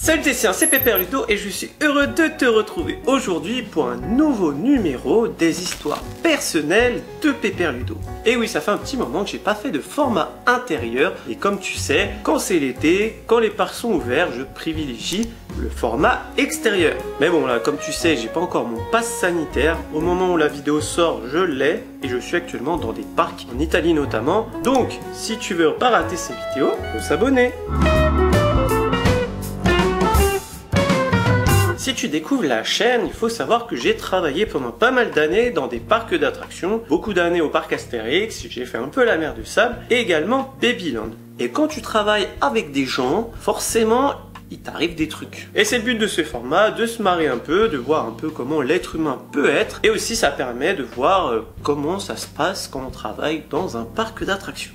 Salut Tessien, c'est Pépère Ludo et je suis heureux de te retrouver aujourd'hui pour un nouveau numéro des histoires personnelles de Pépère Ludo. Et oui, ça fait un petit moment que j'ai pas fait de format intérieur et comme tu sais, quand c'est l'été, quand les parcs sont ouverts, je privilégie le format extérieur. Mais bon là, comme tu sais, j'ai pas encore mon pass sanitaire. Au moment où la vidéo sort, je l'ai et je suis actuellement dans des parcs en Italie notamment. Donc, si tu veux pas rater ces vidéos, faut s'abonner. Si tu découvres la chaîne, il faut savoir que j'ai travaillé pendant pas mal d'années dans des parcs d'attractions, beaucoup d'années au parc Astérix, j'ai fait un peu la mer de sable et également Babyland. Et quand tu travailles avec des gens, forcément, il t'arrive des trucs. Et c'est le but de ce format, de se marrer un peu, de voir un peu comment l'être humain peut être, et aussi ça permet de voir comment ça se passe quand on travaille dans un parc d'attractions.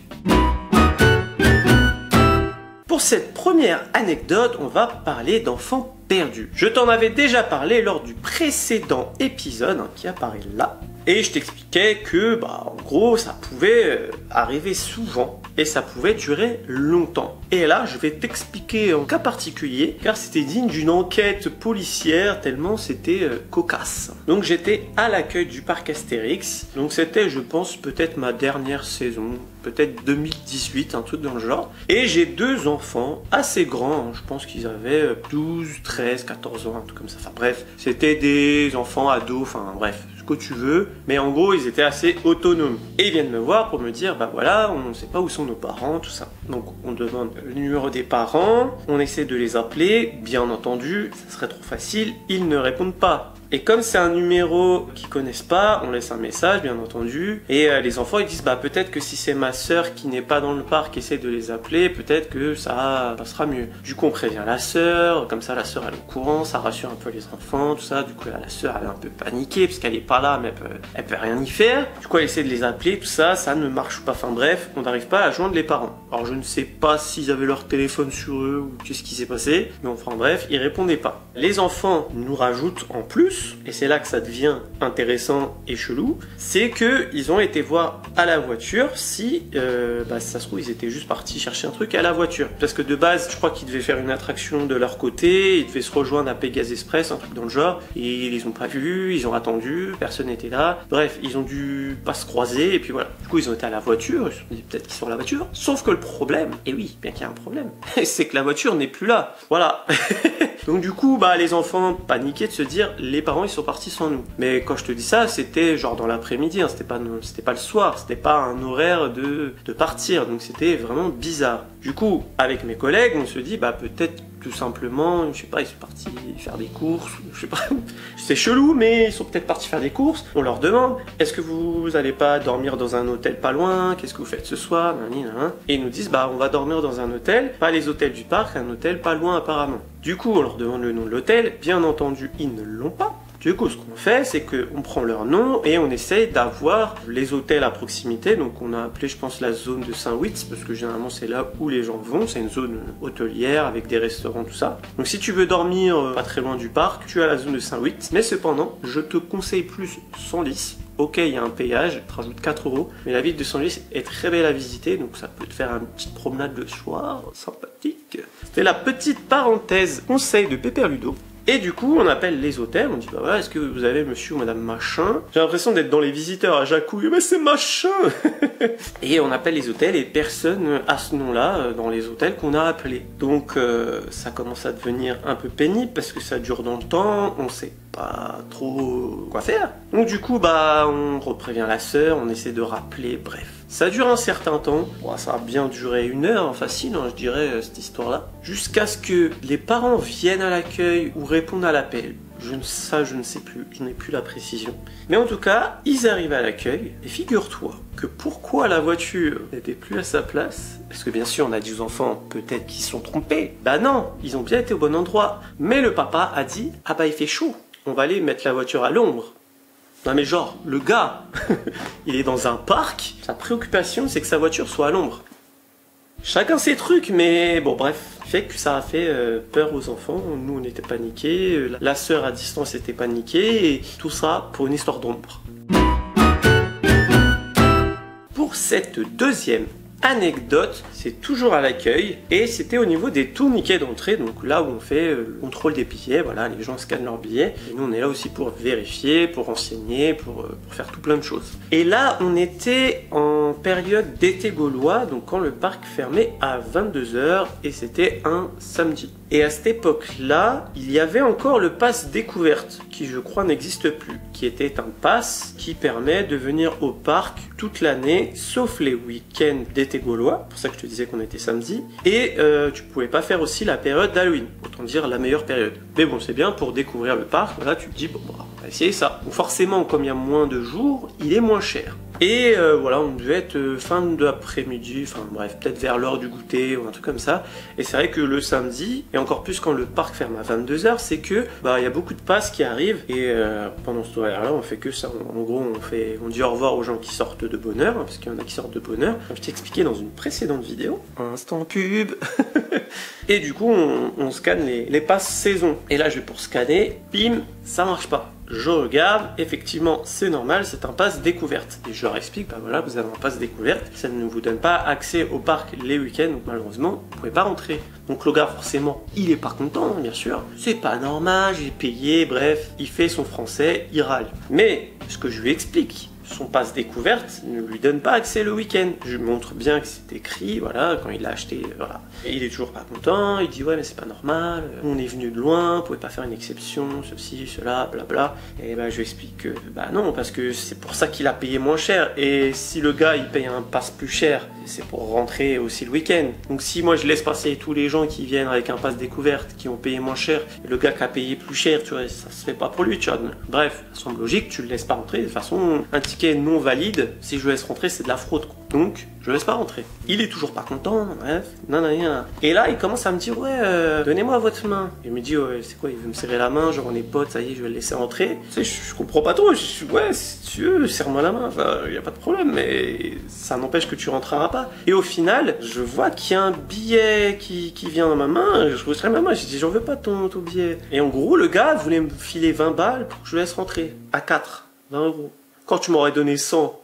Pour cette première anecdote, on va parler d'enfants perdus. Je t'en avais déjà parlé lors du précédent épisode qui apparaît là. Et je t'expliquais que, en gros, ça pouvait arriver souvent et ça pouvait durer longtemps. Et là, je vais t'expliquer un cas particulier, car c'était digne d'une enquête policière tellement c'était cocasse. Donc j'étais à l'accueil du parc Astérix, donc c'était, je pense, peut-être ma dernière saison, peut-être 2018, un truc dans le genre. Et j'ai deux enfants assez grands, je pense qu'ils avaient 12, 13, 14 ans, un truc comme ça. Enfin bref, c'était des enfants ados, enfin bref, ce que tu veux. Mais en gros, ils étaient assez autonomes. Et ils viennent me voir pour me dire, voilà, on ne sait pas où sont nos parents, tout ça. Donc on demande le numéro des parents, on essaie de les appeler, bien entendu, ça serait trop facile, ils ne répondent pas. Et comme c'est un numéro qu'ils connaissent pas, on laisse un message, bien entendu. Et les enfants, ils disent, peut-être que si c'est ma sœur qui n'est pas dans le parc, essaie de les appeler, peut-être que ça passera mieux. Du coup, on prévient la sœur, comme ça la sœur elle est au courant, ça rassure un peu les enfants, tout ça. Du coup, là, la sœur elle est un peu paniquée, parce qu'elle est pas là, mais elle peut rien y faire. Du coup, elle essaie de les appeler, tout ça, ça ne marche pas. Enfin bref, on n'arrive pas à joindre les parents. Alors je ne sais pas s'ils avaient leur téléphone sur eux, ou qu'est-ce qui s'est passé, mais enfin bref, ils répondaient pas. Les enfants nous rajoutent en plus, et c'est là que ça devient intéressant et chelou, c'est que ils ont été voir à la voiture si ça se trouve ils étaient juste partis chercher un truc à la voiture, parce que de base je crois qu'ils devaient faire une attraction de leur côté, ils devaient se rejoindre à Pegasus Express, un truc dans le genre, et ils les ont pas vus, ils ont attendu, personne n'était là, bref ils ont dû pas se croiser, et puis voilà, du coup ils ont été à la voiture, ils se sont dit peut-être qu'ils sont à la voiture, sauf que le problème, et oui bien qu'il y a un problème, c'est que la voiture n'est plus là, voilà. Donc du coup, les enfants paniquaient de se dire, les parents ils sont partis sans nous. Mais quand je te dis ça, c'était genre dans l'après-midi, hein, c'était pas le soir, c'était pas un horaire de partir, donc c'était vraiment bizarre. Du coup, avec mes collègues, on se dit, peut-être tout simplement, je sais pas, ils sont partis faire des courses, je sais pas, c'est chelou, mais ils sont peut-être partis faire des courses. On leur demande, est-ce que vous allez pas dormir dans un hôtel pas loin, qu'est-ce que vous faites ce soir, et ils nous disent, on va dormir dans un hôtel, pas les hôtels du parc, un hôtel pas loin apparemment. Du coup, on leur demande le nom de l'hôtel, bien entendu, ils ne l'ont pas. Du coup, ce qu'on fait, c'est qu'on prend leur nom et on essaye d'avoir les hôtels à proximité. Donc, on a appelé, je pense, la zone de Saint-Witz, parce que généralement, c'est là où les gens vont. C'est une zone hôtelière avec des restaurants, tout ça. Donc, si tu veux dormir pas très loin du parc, tu as la zone de Saint-Witz. Mais cependant, je te conseille plus Senlis. Ok, il y a un péage, tu rajoutes 4 €, mais la ville de Senlis est très belle à visiter, donc ça peut te faire une petite promenade le soir, sympathique. C'était la petite parenthèse conseil de Pépère Ludo. Et du coup, on appelle les hôtels, on dit est-ce que vous avez monsieur ou madame machin? J'ai l'impression d'être dans les visiteurs à Jacouille, mais c'est machin. Et on appelle les hôtels et personne à ce nom-là dans les hôtels qu'on a appelés. Donc ça commence à devenir un peu pénible parce que ça dure dans le temps, on sait pas trop quoi faire. Donc du coup, on reprévient la sœur, on essaie de rappeler, bref. Ça dure un certain temps, ça a bien duré 1 heure, facile, je dirais, cette histoire-là. Jusqu'à ce que les parents viennent à l'accueil ou répondent à l'appel. Je ne sais plus, je n'ai plus la précision. Mais en tout cas, ils arrivent à l'accueil, et figure-toi que pourquoi la voiture n'était plus à sa place, parce que bien sûr on a dit aux enfants, peut-être qu'ils se sont trompés. Non, ils ont bien été au bon endroit. Mais le papa a dit, il fait chaud, on va aller mettre la voiture à l'ombre. Non mais genre, le gars, il est dans un parc, sa préoccupation c'est que sa voiture soit à l'ombre. Chacun ses trucs, mais bon bref, fait que ça a fait peur aux enfants, nous on était paniqués, la sœur à distance était paniquée, et tout ça pour une histoire d'ombre. Pour cette deuxième anecdote, c'est toujours à l'accueil et c'était au niveau des tourniquets d'entrée, donc là où on fait le contrôle des billets, voilà, les gens scannent leurs billets et nous on est là aussi pour vérifier, pour renseigner, pour faire tout plein de choses. Et là on était en période d'été gaulois, donc quand le parc fermait à 22 h et c'était un samedi. Et à cette époque-là, il y avait encore le pass découverte, qui je crois n'existe plus, qui était un pass qui permet de venir au parc toute l'année, sauf les week-ends d'été gaulois, pour ça que je te disais qu'on était samedi, et tu pouvais pas faire aussi la période d'Halloween, autant dire la meilleure période. Mais bon, c'est bien pour découvrir le parc, voilà, tu te dis, bon, on va essayer ça. Donc forcément, comme il y a moins de jours, il est moins cher. Et voilà, on devait être fin d'après-midi, enfin bref, peut-être vers l'heure du goûter ou un truc comme ça. Et c'est vrai que le samedi, et encore plus quand le parc ferme à 22 h, c'est que il y a beaucoup de passes qui arrivent. Et pendant ce horaire-là, on fait que ça. En gros, on dit au revoir aux gens qui sortent de bonne heure, hein, parce qu'il y en a qui sortent de bonne heure. Comme je t'ai expliqué dans une précédente vidéo. Instant pub. Et du coup, on scanne les passes saison. Et là, je vais pour scanner, bim, ça marche pas. Je regarde, effectivement c'est normal, c'est un pass découverte. Et je leur explique, voilà, vous avez un pass découverte, ça ne vous donne pas accès au parc les week-ends, donc malheureusement, vous pouvez pas rentrer. Donc le gars, forcément, il est pas content, bien sûr. C'est pas normal, j'ai payé, bref, il fait son français, il râle. Mais, ce que je lui explique, son passe découverte ne lui donne pas accès le week-end. Je lui montre bien que c'est écrit, voilà, quand il l'a acheté, voilà. Et il est toujours pas content, il dit ouais mais c'est pas normal, on est venu de loin, vous pouvez pas faire une exception, ceci, cela, blabla. Et je lui explique que non, parce que c'est pour ça qu'il a payé moins cher. Et si le gars il paye un pass plus cher, c'est pour rentrer aussi le week-end. Donc si moi je laisse passer tous les gens qui viennent avec un pass découverte, qui ont payé moins cher, et le gars qui a payé plus cher, tu vois, ça se fait pas pour lui, tu vois. Bref, ça semble logique, tu le laisses pas rentrer. De toute façon, un ticket non valide, si je le laisse rentrer, c'est de la fraude, quoi. Donc, je le laisse pas rentrer. Il est toujours pas content, bref, nanana. Et là, il commence à me dire, ouais, donnez-moi votre main. Il me dit, ouais, c'est quoi, il veut me serrer la main, genre on est potes, ça y est, je vais le laisser rentrer. Tu sais, je comprends pas trop, ouais, si tu veux, serre-moi la main, enfin, y a pas de problème, mais ça n'empêche que tu rentreras pas. Et au final, je vois qu'il y a un billet qui vient dans ma main, je resserre ma main, j'ai dit, j'en veux pas ton billet. Et en gros, le gars voulait me filer 20 balles pour que je le laisse rentrer. À 4, 20 €. Quand tu m'aurais donné 100,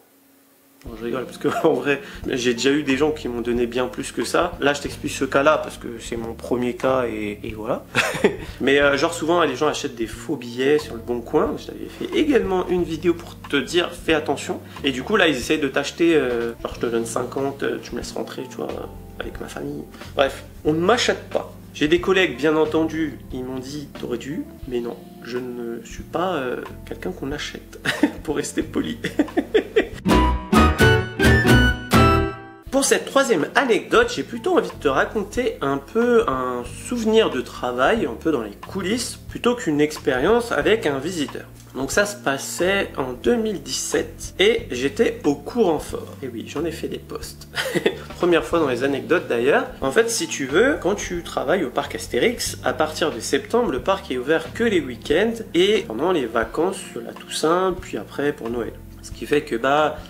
bon, je rigole parce que en vrai, j'ai déjà eu des gens qui m'ont donné bien plus que ça. Là, je t'explique ce cas-là parce que c'est mon premier cas et voilà. Mais genre souvent, les gens achètent des faux billets sur le Bon Coin. Je t'avais fait également une vidéo pour te dire, fais attention. Et du coup, là, ils essayent de t'acheter, genre je te donne 50, tu me laisses rentrer, tu vois, avec ma famille. Bref, on ne m'achète pas. J'ai des collègues, bien entendu, ils m'ont dit « t'aurais dû », mais non, je ne suis pas quelqu'un qu'on achète, pour rester poli. Pour cette troisième anecdote, j'ai plutôt envie de te raconter un peu un souvenir de travail, un peu dans les coulisses, plutôt qu'une expérience avec un visiteur. Donc ça se passait en 2017 et j'étais au Courant-Fort. Et oui, j'en ai fait des posts. Première fois dans les anecdotes d'ailleurs. En fait, si tu veux, quand tu travailles au parc Astérix, à partir de septembre, le parc est ouvert que les week-ends et pendant les vacances de la Toussaint, puis après pour Noël. Ce qui fait que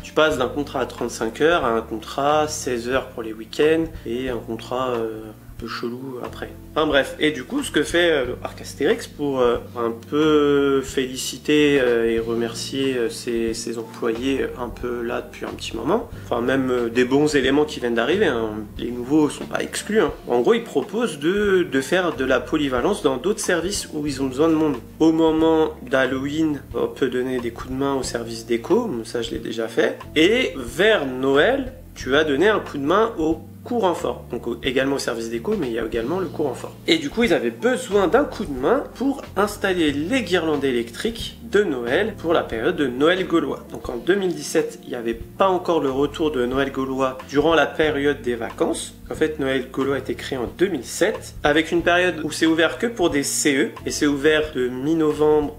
tu passes d'un contrat à 35 heures à un contrat 16 heures pour les week-ends et un contrat un peu chelou après. Enfin bref, et du coup ce que fait le parc Astérix pour un peu féliciter et remercier ses employés un peu là depuis un petit moment, enfin même des bons éléments qui viennent d'arriver, hein. Les nouveaux sont pas exclus, hein. En gros ils proposent de faire de la polyvalence dans d'autres services où ils ont besoin de monde. Au moment d'Halloween, on peut donner des coups de main au service déco, ça je l'ai déjà fait, et vers Noël, tu vas donner un coup de main au Courant-Fort, donc également au service déco, mais il y a également le Courant-Fort. Et du coup, ils avaient besoin d'un coup de main pour installer les guirlandes électriques de Noël pour la période de Noël gaulois. Donc en 2017, il n'y avait pas encore le retour de Noël gaulois durant la période des vacances. En fait, Noël gaulois a été créé en 2007, avec une période où c'est ouvert que pour des CE, et c'est ouvert de mi-novembre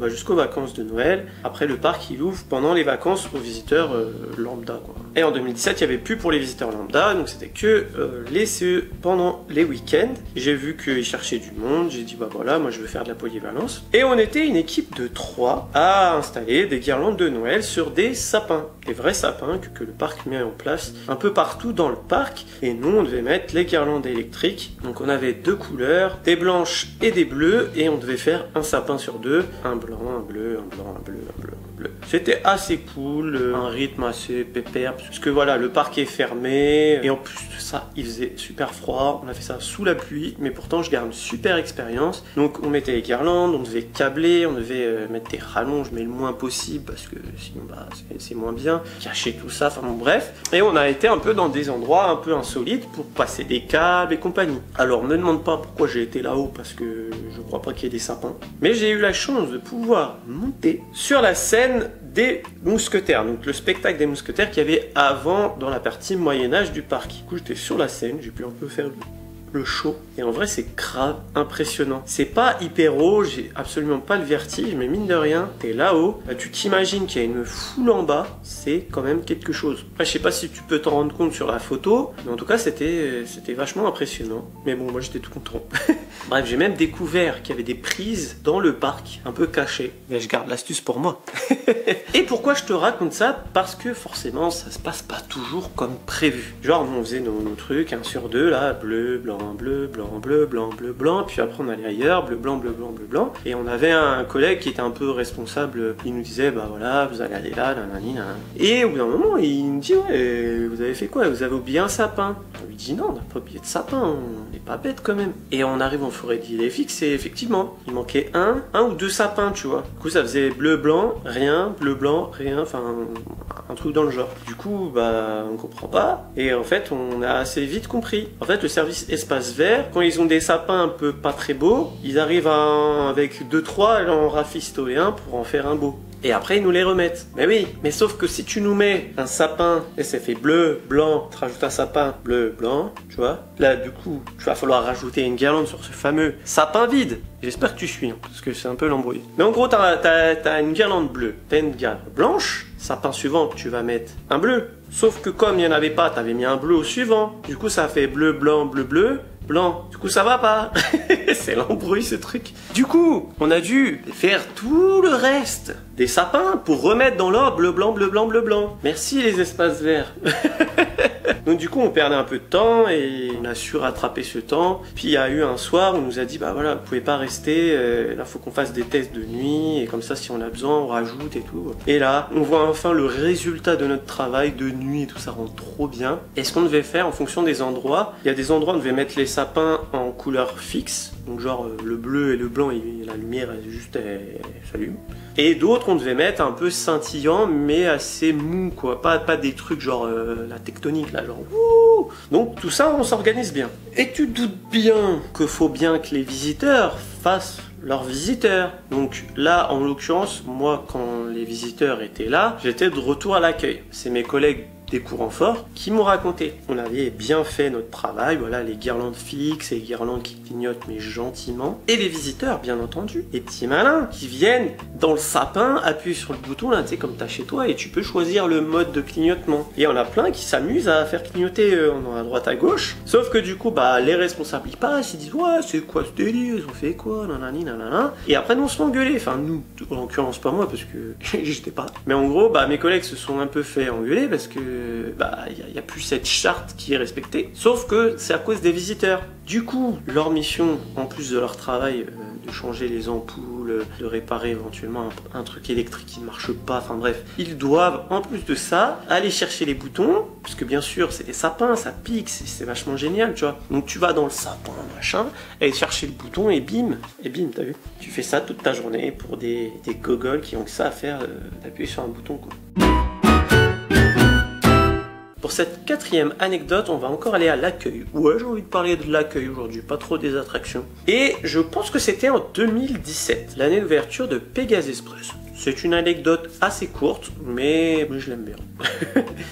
jusqu'aux vacances de Noël. Après, le parc, il ouvre pendant les vacances aux visiteurs lambda, quoi. Et en 2017, il n'y avait plus pour les visiteurs lambda, donc c'était que les CE pendant les week-ends. J'ai vu qu'ils cherchaient du monde, j'ai dit voilà, moi je veux faire de la polyvalence. Et on était une équipe de 3 à installer des guirlandes de Noël sur des sapins, des vrais sapins que le parc met en place un peu partout dans le parc. Et nous, on devait mettre les guirlandes électriques. Donc on avait 2 couleurs, des blanches et des bleues, et on devait faire un sapin sur 2, un blanc, un bleu, un blanc, un bleu, un bleu. bleu. C'était assez cool, un rythme assez pépère, parce que voilà, le parc est fermé, et en plus de ça, il faisait super froid. On a fait ça sous la pluie, mais pourtant je garde une super expérience. Donc on mettait les guirlandes, on devait câbler, on devait mettre des rallonges, mais le moins possible, parce que sinon bah, c'est moins bien, cacher tout ça, enfin bon bref. Et on a été un peu dans des endroits un peu insolites pour passer des câbles et compagnie. Alors me demande pas pourquoi j'ai été là-haut, parce que je crois pas qu'il y ait des sapins. Mais j'ai eu la chance de pouvoir monter sur la scène des mousquetaires, donc le spectacle des mousquetaires qu'il y avait avant dans la partie Moyen-Âge du parc. Du coup j'étais sur la scène, j'ai pu un peu faire le show, et en vrai c'est grave impressionnant. C'est pas hyper haut, j'ai absolument pas le vertige, mais mine de rien, t'es là-haut, bah, tu t'imagines qu'il y a une foule en bas, c'est quand même quelque chose. Après, je sais pas si tu peux t'en rendre compte sur la photo, mais en tout cas c'était vachement impressionnant. Mais bon, moi j'étais tout content. Bref, j'ai même découvert qu'il y avait des prises dans le parc, un peu cachées. Mais je garde l'astuce pour moi. Et pourquoi je te raconte ça? Parce que forcément, ça se passe pas toujours comme prévu. Genre, on faisait nos trucs, 1 sur 2, là, bleu, blanc, bleu, blanc, bleu, blanc, bleu, blanc. Puis après, on allait ailleurs, bleu, blanc, bleu, blanc, bleu, blanc. Et on avait un collègue qui était un peu responsable. Il nous disait, bah voilà, vous allez aller là, nanani, nanana. Et au bout d'un moment, il nous dit, ouais, vous avez fait quoi? Vous avez oublié un sapin? On lui dit, non, on n'a pas oublié de sapin, on n'est pas bête quand même. Et on arrive en forêt d'Île fixe et effectivement, il manquait un ou deux sapins, tu vois. Du coup, ça faisait bleu, blanc, rien, bleu, blanc, rien, enfin, un truc dans le genre. Du coup, bah, on comprend pas. Et en fait, on a assez vite compris. En fait, le service espace vert, quand ils ont des sapins un peu pas très beaux, ils arrivent avec 2-3 à en rafistoler un pour en faire un beau. Et après, ils nous les remettent. Mais oui, mais sauf que si tu nous mets un sapin, et ça fait bleu, blanc, tu rajoutes un sapin, bleu, blanc, tu vois. Là, du coup, tu vas falloir rajouter une guirlande sur ce fameux sapin vide. J'espère que tu suis, hein, parce que c'est un peu l'embrouille. Mais en gros, t'as une guirlande bleue, t'as une guirlande blanche, sapin suivant, tu vas mettre un bleu. Sauf que comme il n'y en avait pas, t'avais mis un bleu au suivant. Du coup, ça fait bleu, blanc, bleu, bleu. Blanc, du coup ça va pas. C'est l'embrouille ce truc. Du coup, on a dû faire tout le reste des sapins pour remettre dans l'ordre bleu, blanc, bleu, blanc, bleu, blanc. Merci les espaces verts. Donc du coup on perdait un peu de temps et on a su rattraper ce temps. Puis il y a eu un soir où on nous a dit bah voilà, vous pouvez pas rester, là faut qu'on fasse des tests de nuit et comme ça si on a besoin on rajoute et tout. Et là on voit enfin le résultat de notre travail de nuit et tout, ça rend trop bien. Et ce qu'on devait faire en fonction des endroits, il y a des endroits où on devait mettre les sapins en couleur fixe, donc genre le bleu et le blanc et la lumière elle s'allume. Et d'autres on devait mettre un peu scintillant mais assez mou quoi, pas des trucs genre la tectonique là, genre wouh. Donc tout ça on s'organise bien. Et tu doutes bien que faut bien que les visiteurs fassent leurs visiteurs. Donc là en l'occurrence moi quand les visiteurs étaient là, j'étais de retour à l'accueil. C'est mes collègues des courants forts qui m'ont raconté. On avait bien fait notre travail, voilà, les guirlandes fixes et les guirlandes qui clignotent mais gentiment. Et les visiteurs, bien entendu, les petits malins qui viennent dans le sapin, appuyer sur le bouton là, tu sais, comme t'as chez toi, et tu peux choisir le mode de clignotement. Et on a plein qui s'amusent à faire clignoter à droite à gauche. Sauf que du coup, bah, les responsables ils passent, ils disent ouais, c'est quoi ce délire, ils ont fait quoi, nanani, nanana. Et après nous on se fait engueuler, enfin nous, en l'occurrence pas moi parce que j'étais pas. Mais en gros, bah mes collègues se sont un peu fait engueuler parce que bah, y a plus cette charte qui est respectée, sauf que c'est à cause des visiteurs. Du coup, leur mission, en plus de leur travail, de changer les ampoules, de réparer éventuellement un truc électrique qui ne marche pas, enfin bref, ils doivent, en plus de ça, aller chercher les boutons, puisque bien sûr, c'est des sapins, ça pique, c'est vachement génial, tu vois. Donc tu vas dans le sapin, machin, aller chercher le bouton et bim, t'as vu. Tu fais ça toute ta journée pour des gogoles qui ont que ça à faire, d'appuyer sur un bouton, quoi. Pour cette 4e anecdote, on va encore aller à l'accueil. Ouais, j'ai envie de parler de l'accueil aujourd'hui, pas trop des attractions. Et je pense que c'était en 2017, l'année d'ouverture de Pegasus Express. C'est une anecdote assez courte, mais je l'aime bien.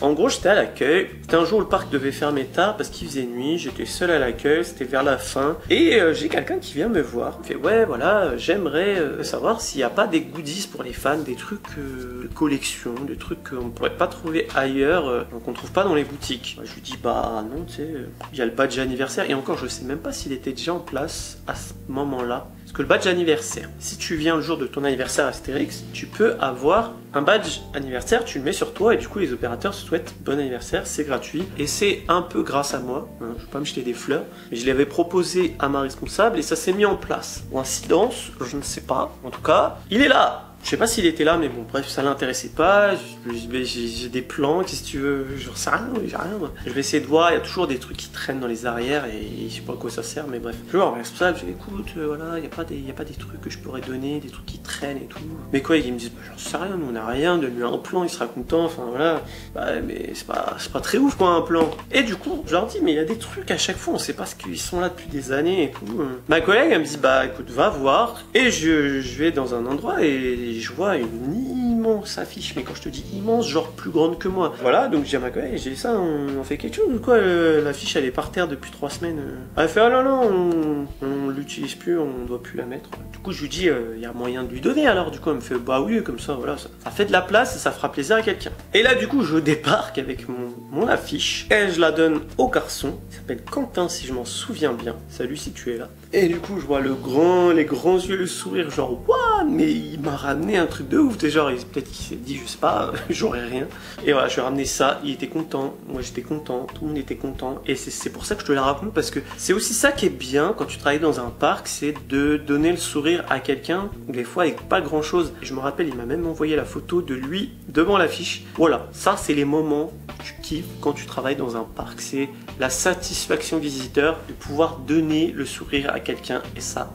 En gros, j'étais à l'accueil. C'était un jour où le parc devait fermer tard parce qu'il faisait nuit. J'étais seul à l'accueil, c'était vers la fin. Et j'ai quelqu'un qui vient me voir. Il fait ouais, voilà, j'aimerais savoir s'il n'y a pas des goodies pour les fans, des trucs de collection, des trucs qu'on ne pourrait pas trouver ailleurs, qu'on ne trouve pas dans les boutiques. Je lui dis bah non, tu sais, il y a le badge anniversaire. Et encore, je sais même pas s'il était déjà en place à ce moment-là. Que le badge anniversaire, si tu viens le jour de ton anniversaire Astérix, tu peux avoir un badge anniversaire, tu le mets sur toi et du coup les opérateurs se souhaitent bon anniversaire, c'est gratuit et c'est un peu grâce à moi, hein, je vais pas me jeter des fleurs, mais je l'avais proposé à ma responsable et ça s'est mis en place. Coïncidence, je ne sais pas, en tout cas, il est là. Je sais pas s'il était là, mais bon, bref, ça l'intéressait pas. J'ai des plans, qu'est-ce que tu veux? Je sais rien, j'ai rien. Moi. Je vais essayer de voir, il y a toujours des trucs qui traînent dans les arrières et je sais pas à quoi ça sert, mais bref. Je vais voir mon responsable, je dis écoute, voilà, il y a pas des trucs que je pourrais donner, des trucs qui traînent et tout. Mes collègues, ils me disent, bah, j'en sais rien, nous on a rien, donne-lui un plan, il sera content, enfin voilà. Bah, mais c'est pas très ouf quoi, un plan. Et du coup, je leur dis, mais il y a des trucs à chaque fois, on sait pas ce qu'ils sont là depuis des années et tout. Ma collègue, elle me dit, bah écoute, va voir. Et je vais dans un endroit et je vois une immense affiche, mais quand je te dis immense, genre plus grande que moi. Voilà, donc je dis à ma collègue, j'ai dit ça, on fait quelque chose ou quoi? L'affiche elle est par terre depuis 3 semaines. Elle fait, ah non, non, on l'utilise plus, on doit plus la mettre. Du coup, je lui dis, il y a moyen de lui donner alors. Du coup, elle me fait, bah oui, comme ça, voilà, ça fait de la place et ça fera plaisir à quelqu'un. Et là, du coup, je débarque avec mon affiche et je la donne au garçon. Il s'appelle Quentin, si je m'en souviens bien. Salut si tu es là. Et du coup, je vois les grands yeux, le sourire, genre, waouh, mais il m'a ramené un truc de ouf. T'es genre, peut-être qu'il s'est dit, je sais pas, j'aurais rien. Et voilà, je lui ai ramené ça, il était content, moi j'étais content, tout le monde était content. Et c'est pour ça que je te la raconte, parce que c'est aussi ça qui est bien quand tu travailles dans un parc, c'est de donner le sourire à quelqu'un, des fois avec pas grand chose. Je me rappelle, il m'a même envoyé la photo de lui devant l'affiche. Voilà, ça c'est les moments que tu kiffes quand tu travailles dans un parc. C'est la satisfaction visiteur de pouvoir donner le sourire à quelqu'un, et ça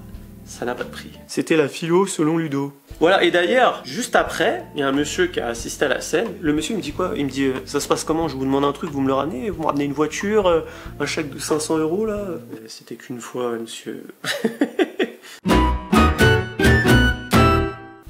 n'a pas de prix. C'était la philo selon Ludo. Voilà, et d'ailleurs, juste après, il y a un monsieur qui a assisté à la scène. Le monsieur il me dit quoi? Il me dit, ça se passe comment? Je vous demande un truc, vous me le ramenez? Vous me ramenez une voiture, un chèque de 500 € là? C'était qu'une fois, monsieur.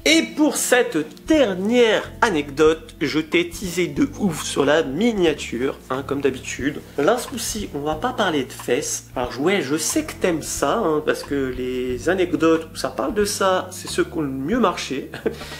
Et pour cette dernière anecdote, je t'ai teasé de ouf sur la miniature, hein, comme d'habitude. Là, ce coup-ci, on va pas parler de fesses. Alors ouais, je sais que t'aimes ça, hein, parce que les anecdotes où ça parle de ça, c'est ceux qui ont le mieux marché.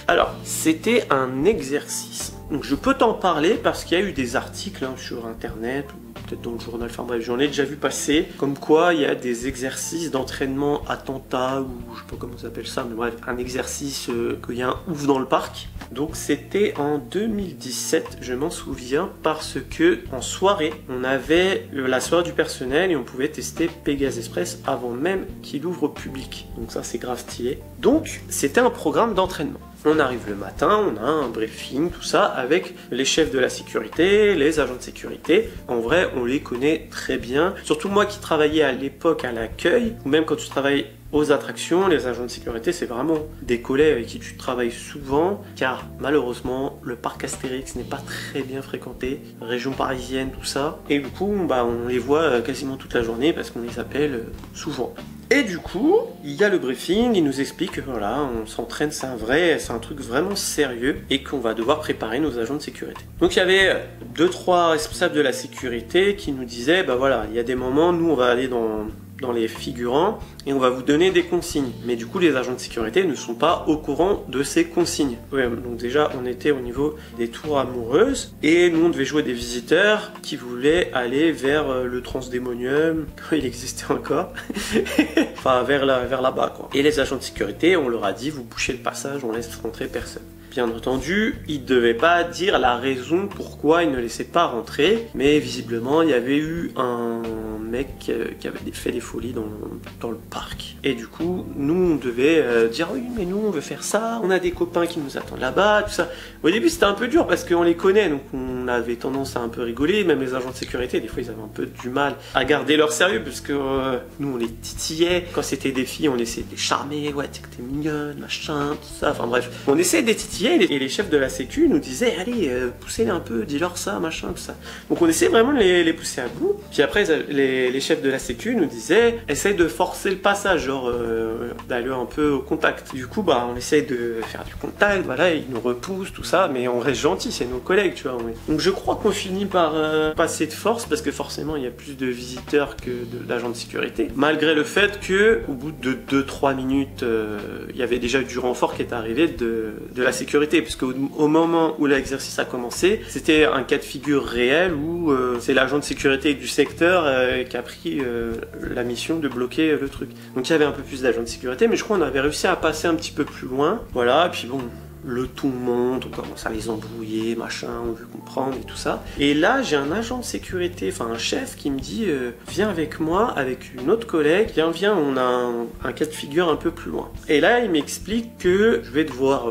Alors, c'était un exercice. Donc je peux t'en parler parce qu'il y a eu des articles hein, sur internet, ou peut-être dans le journal, enfin bref, j'en ai déjà vu passer, comme quoi il y a des exercices d'entraînement attentat, ou je sais pas comment ça s'appelle ça, mais bref, un exercice qu'il y a un ouf dans le parc. Donc c'était en 2017, je m'en souviens, parce que en soirée, on avait la soirée du personnel et on pouvait tester Pégase Express avant même qu'il ouvre au public. Donc ça c'est grave stylé. Donc c'était un programme d'entraînement. On arrive le matin, on a un briefing, tout ça, avec les chefs de la sécurité, les agents de sécurité. En vrai, on les connaît très bien. Surtout moi qui travaillais à l'époque à l'accueil, ou même quand tu travailles aux attractions, les agents de sécurité, c'est vraiment des collègues avec qui tu travailles souvent, car malheureusement, le parc Astérix n'est pas très bien fréquenté, région parisienne, tout ça. Et du coup, bah, on les voit quasiment toute la journée parce qu'on les appelle souvent. Et du coup, il y a le briefing, il nous explique que voilà, on s'entraîne, c'est un truc vraiment sérieux et qu'on va devoir préparer nos agents de sécurité. Donc il y avait 2-3 responsables de la sécurité qui nous disaient, bah voilà, il y a des moments, nous on va aller dans les figurants et on va vous donner des consignes. Mais du coup, les agents de sécurité ne sont pas au courant de ces consignes. Ouais, donc déjà, on était au niveau des tours amoureuses et nous, on devait jouer des visiteurs qui voulaient aller vers le Transdémonium, quand il existait encore, enfin vers là-bas quoi. Et les agents de sécurité, on leur a dit, vous bouchez le passage, on laisse rentrer personne. Bien entendu, ils ne devaient pas dire la raison pourquoi ils ne laissaient pas rentrer, mais visiblement, il y avait eu un mec qui avait fait des folies dans le parc. Et du coup, nous, on devait dire oui, mais nous, on veut faire ça, on a des copains qui nous attendent là-bas, tout ça. Au début, c'était un peu dur parce qu'on les connaît, donc on avait tendance à un peu rigoler, même les agents de sécurité, des fois, ils avaient un peu du mal à garder leur sérieux parce que nous, on les titillait. Quand c'était des filles, on essayait de les charmer, ouais, tu sais que t'es mignonne, machin, tout ça, enfin bref. On essayait de les titiller et les chefs de la sécu nous disaient, allez, poussez-les un peu, dis-leur ça, machin, tout ça. Donc on essayait vraiment de les pousser à bout. Puis après, les chefs de la sécu nous disaient, essaye de forcer le passage, genre d'aller un peu au contact. Du coup, bah, on essaye de faire du contact, voilà, ils nous repoussent, tout ça, mais on reste gentil, c'est nos collègues, tu vois. Ouais. Donc je crois qu'on finit par passer de force, parce que forcément, il y a plus de visiteurs que d'agents de sécurité. Malgré le fait que, au bout de 2-3 minutes, il y avait déjà du renfort qui est arrivé de la sécurité, puisque au moment où l'exercice a commencé, c'était un cas de figure réel où c'est l'agent de sécurité du secteur qui a pris la mission de bloquer le truc. Donc il y avait un peu plus d'agents de sécurité, mais je crois qu'on avait réussi à passer un petit peu plus loin. Voilà, et puis bon, tout le monde, on commence à les embrouiller, machin, on veut comprendre et tout ça. Et là, j'ai un agent de sécurité, enfin un chef qui me dit viens avec moi, avec une autre collègue, viens, on a un cas de figure un peu plus loin. Et là, il m'explique que je vais devoir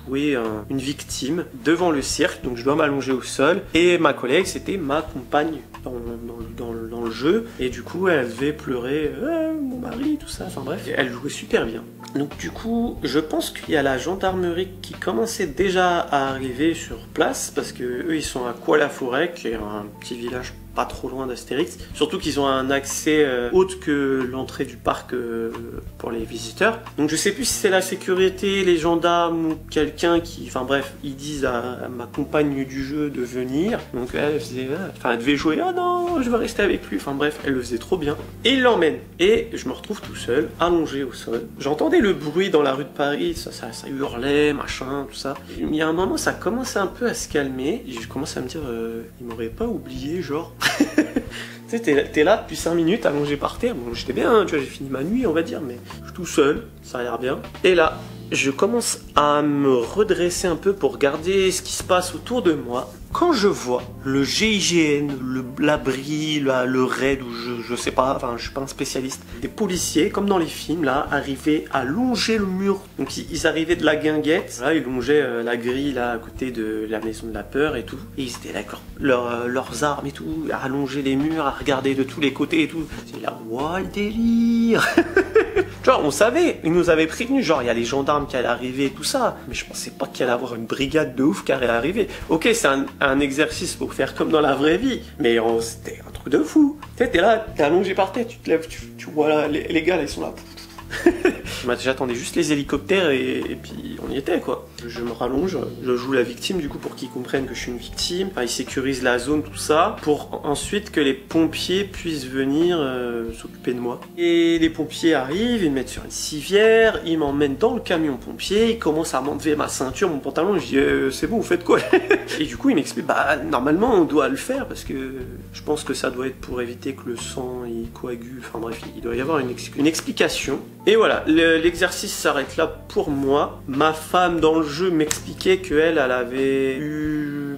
jouer une victime devant le cirque, donc je dois m'allonger au sol. Et ma collègue, c'était ma compagne dans le jeu, et du coup, elle devait pleurer mon mari, tout ça, enfin bref, elle jouait super bien. Donc du coup, je pense qu'il y a la gendarmerie qui commençait déjà à arriver sur place, parce que eux, ils sont à Cois-la-Forêt, qui est un petit village pas trop loin d'Astérix, surtout qu'ils ont un accès autre que l'entrée du parc pour les visiteurs. Donc je sais plus si c'est la sécurité, les gendarmes ou quelqu'un qui... Enfin bref, ils disent à ma compagne du jeu de venir. Donc elle faisait... Enfin elle devait jouer, ah non, je veux rester avec lui. Enfin bref, elle le faisait trop bien. Et il l'emmène. Et je me retrouve tout seul, allongé au sol. J'entendais le bruit dans la rue de Paris, ça hurlait, machin, tout ça. Il y a un moment, ça commençait un peu à se calmer. Et je commence à me dire, il m'aurait pas oublié, genre... Tu sais, t'es là depuis 5 minutes allongé par terre. Bon, j'étais bien, tu vois, j'ai fini ma nuit, on va dire, mais je suis tout seul, ça a l'air bien. Et là, je commence à me redresser un peu pour regarder ce qui se passe autour de moi. Quand je vois le GIGN, l'abri, le raid, ou je sais pas, enfin je suis pas un spécialiste, des policiers, comme dans les films, là, arrivaient à longer le mur. Donc ils arrivaient de la guinguette, là ils longeaient la grille, là, à côté de la maison de la peur et tout. Et ils étaient d'accord, leurs armes et tout, à allonger les murs, à regarder de tous les côtés et tout. C'est là, wow, le délire. Genre, on savait, ils nous avaient prévenus, genre, il y a les gendarmes qui allaient arriver et tout ça, mais je pensais pas qu'il allait avoir une brigade de ouf qui allait arriver. Ok, c'est un exercice pour faire comme dans la vraie vie, mais c'était un truc de fou. Tu sais, t'es là, t'es allongé par terre, tu te lèves, tu vois là, les gars, là, ils sont là. J'attendais juste les hélicoptères et puis on y était quoi. Je me rallonge, je joue la victime du coup pour qu'ils comprennent que je suis une victime. Enfin, ils sécurisent la zone, tout ça, pour ensuite que les pompiers puissent venir s'occuper de moi. Et les pompiers arrivent, ils me mettent sur une civière, ils m'emmènent dans le camion pompier, ils commencent à m'enlever ma ceinture, mon pantalon, je dis c'est bon, vous faites quoi? Et du coup ils m'expliquent, bah normalement on doit le faire parce que je pense que ça doit être pour éviter que le sang il coagule, enfin bref, il doit y avoir une explication. Et voilà, l'exercice s'arrête là pour moi. Ma femme dans le jeu m'expliquait qu'elle avait eu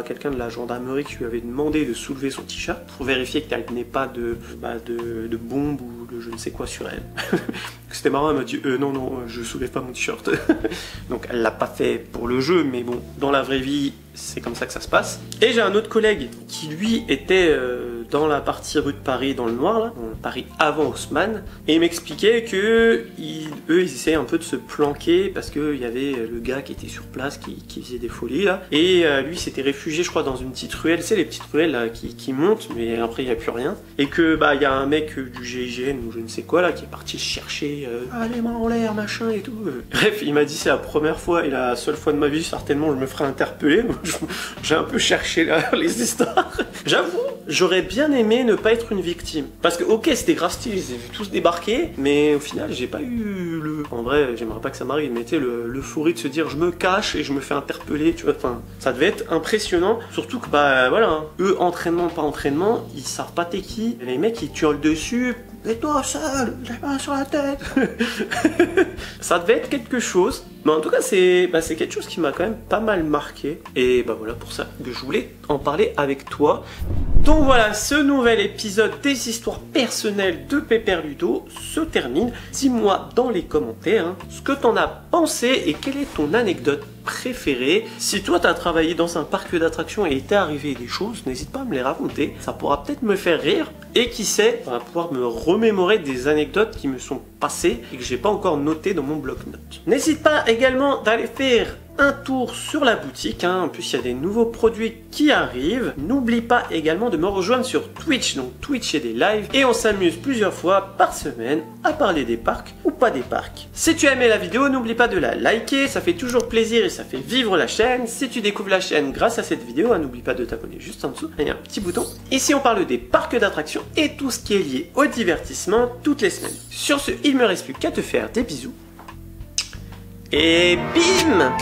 quelqu'un de la gendarmerie qui lui avait demandé de soulever son t-shirt pour vérifier qu'elle n'ait pas de bombe ou de je ne sais quoi sur elle. C'était marrant, elle m'a dit non, je soulève pas mon t-shirt. Donc elle l'a pas fait pour le jeu, mais bon, dans la vraie vie, c'est comme ça que ça se passe. Et j'ai un autre collègue qui lui était dans la partie rue de Paris, dans le noir, là, dans Paris avant Haussmann, et il m'expliquait que eux ils essayaient un peu de se planquer parce qu'il y avait le gars qui était sur place, qui faisait des folies là, et lui s'était réfugié je crois dans une petite ruelle, tu sais les petites ruelles là, qui montent, mais après il n'y a plus rien, et que il y a un mec du GIGN ou je ne sais quoi là qui est parti chercher les mains en l'air machin et tout. Bref, il m'a dit c'est la première fois et la seule fois de ma vie certainement je me ferai interpeller. J'ai un peu cherché là, les histoires. J'avoue, j'aurais bien aimé ne pas être une victime. Parce que ok, c'était grave stylé, je les ai vus tous débarquer, mais au final, j'ai pas eu le... En vrai, j'aimerais pas que ça m'arrive, mais tu sais, l'euphorie de se dire je me cache et je me fais interpeller, tu vois, enfin, ça devait être impressionnant. Surtout que, voilà, hein, eux, entraînement, pas entraînement, ils savent pas t'es qui. Les mecs, ils te hurlent dessus, et toi seul, les mains sur la tête. Ça devait être quelque chose. Mais en tout cas, c'est quelque chose qui m'a quand même pas mal marqué. Et voilà pour ça que je voulais en parler avec toi. Donc voilà, ce nouvel épisode des histoires personnelles de Pépère Ludo se termine. Dis-moi dans les commentaires ce que t'en as pensé et quelle est ton anecdote préférée. Si toi t'as travaillé dans un parc d'attractions et il t'est arrivé des choses, n'hésite pas à me les raconter. Ça pourra peut-être me faire rire. Et qui sait, on va pouvoir me remémorer des anecdotes qui me sont passées et que j'ai pas encore notées dans mon bloc-notes. N'hésite pas également d'aller faire un tour sur la boutique, en plus il y a des nouveaux produits qui arrivent. N'oublie pas également de me rejoindre sur Twitch, donc Twitch et des lives, et on s'amuse plusieurs fois par semaine à parler des parcs ou pas des parcs. Si tu as aimé la vidéo, n'oublie pas de la liker, ça fait toujours plaisir et ça fait vivre la chaîne. Si tu découvres la chaîne grâce à cette vidéo, n'oublie pas de t'abonner juste en dessous, il y a un petit bouton. Ici on parle des parcs d'attractions et tout ce qui est lié au divertissement toutes les semaines. Sur ce, il me reste plus qu'à te faire des bisous. Et bim!